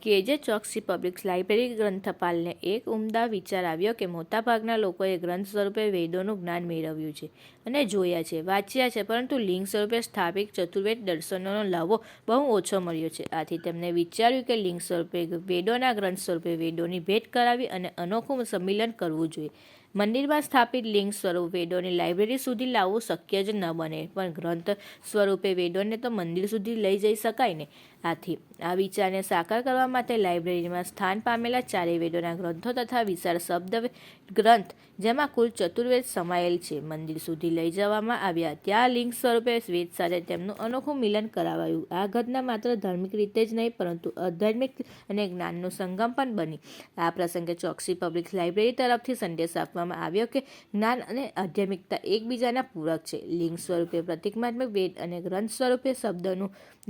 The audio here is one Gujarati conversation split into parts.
કેજે ચોકસી પબ્લિક લાઇબ્રેરી ગ્રંથપાલને એક ઉમદા વિચાર આવ્યો કે મોટાભાગના લોકોએ ગ્રંથ સ્વરૂપે વેદોનું જ્ઞાન મેળવ્યું છે અને જોયા છે, વાંચ્યા છે, પરંતુ લિંગ સ્વરૂપે સ્થાપિત ચતુર્વેદ દર્શનોનો લાવો બહુ ઓછો મળ્યો છે. આથી તેમણે વિચાર્યું કે લિંગ સ્વરૂપે વેદોના ગ્રંથ સ્વરૂપે વેદોની ભેટ કરાવી અને અનોખું સંમિલન કરવું જોઈએ. મંદિરમાં સ્થાપિત લિંગ સ્વરૂપ વેદોની લાઇબ્રેરી સુધી લાવવું શક્ય જ ન બને, પણ ગ્રંથ સ્વરૂપે વેદોને તો મંદિર સુધી લઈ જઈ શકાય ને. આથી આ વિચારને સાકાર કરવા માટે લાઇબ્રેરીમાં સ્થાન પામેલા ચારેય વેદોના ગ્રંથો તથા વિશાળ શબ્દ ગ્રંથ, જેમાં કુલ ચતુર્વેદ સમાયેલ છે, મંદિર સુધી લઈ જવામાં આવ્યા. ત્યાં લિંગ સ્વરૂપે વેદ સાથે તેમનું અનોખું મિલન કરાવાયું. આ ઘટના માત્ર ધાર્મિક રીતે જ નહીં, પરંતુ આધ્યાત્મિક અને જ્ઞાનનું સંગમ પણ બની. આ પ્રસંગે ચોકસી પબ્લિક લાઇબ્રેરી તરફથી સંદેશ આપવામાં આવ્યો કે જ્ઞાન અને આધ્યાત્મિકતા એકબીજાના પૂરક છે. લિંગ સ્વરૂપે પ્રતિકાત્મક વેદ અને ગ્રંથ સ્વરૂપે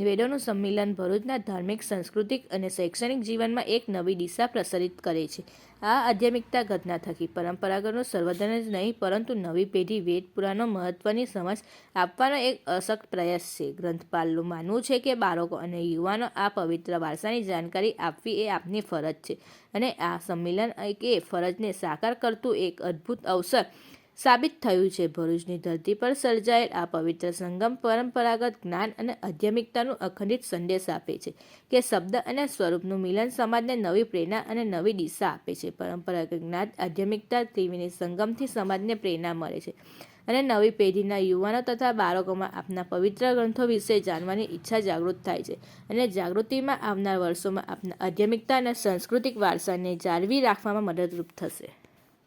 વેદોનું સંમિલન ભરૂચના ધાર્મિક, સાંસ્કૃતિક અને શૈક્ષણિક જીવનમાં એક નવી દિશા પ્રસારિત કરે છે. આ આધ્યાત્મિકતા ઘટના થકી પરંપરાગતનું સંવર્ધન જ નહીં, પરંતુ નવી પેઢી વેદ પુરાણો મહત્વની સમજ આપવાનો એક અશક્ત પ્રયાસ છે. ગ્રંથપાલનું માનવું છે કે બાળકો અને યુવાનો આ પવિત્ર વારસાની જાણકારી આપવી એ આપની ફરજ છે, અને આ સંમિલન એ ફરજને સાકાર કરતું એક અદ્ભુત અવસર સાબિત થયું છે. ભરૂચની ધરતી પર સર્જાયેલ આ પવિત્ર સંગમ પરંપરાગત જ્ઞાન અને આધ્યાત્મિકતાનું અખંડિત સંદેશ આપે છે કે શબ્દ અને સ્વરૂપનું મિલન સમાજને નવી પ્રેરણા અને નવી દિશા આપે છે. પરંપરાગત જ્ઞાન આધ્યાત્મિકતા ત્રિવેણી સંગમથી સમાજને પ્રેરણા મળે છે અને નવી પેઢીના યુવાનો તથા બાળકોમાં આપના પવિત્ર ગ્રંથો વિશે જાણવાની ઈચ્છા જાગૃત થાય છે, અને જાગૃતિમાં આવનાર વર્ષોમાં આપના આધ્યાત્મિકતા અને સાંસ્કૃતિક વારસાને જાળવી રાખવામાં મદદરૂપ થશે.